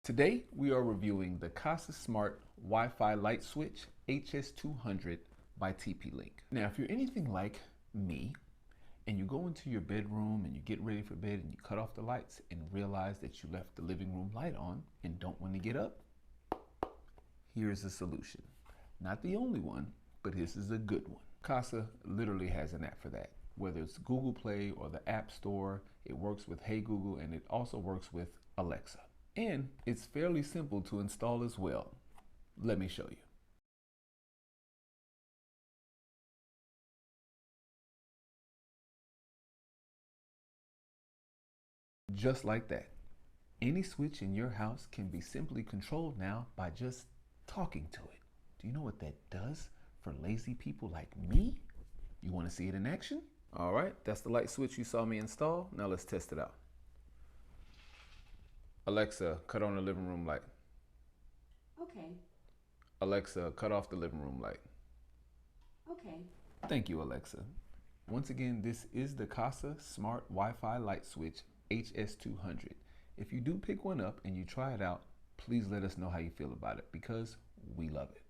Today, we are reviewing the Kasa Smart Wi-Fi Light Switch HS200 by TP-Link. Now, if you're anything like me, and you go into your bedroom and you get ready for bed and you cut off the lights and realize that you left the living room light on and don't want to get up, here's a solution. Not the only one, but this is a good one. Kasa literally has an app for that. Whether it's Google Play or the App Store, it works with Hey Google, and it also works with Alexa. And it's fairly simple to install as well. Let me show you. Just like that. Any switch in your house can be simply controlled now by just talking to it. Do you know what that does for lazy people like me? You want to see it in action? All right, that's the light switch you saw me install. Now let's test it out. Alexa, cut on the living room light. Okay. Alexa, cut off the living room light. Okay. Thank you, Alexa. Once again, this is the Kasa Smart Wi-Fi Light Switch HS200. If you do pick one up and you try it out, please let us know how you feel about it because we love it.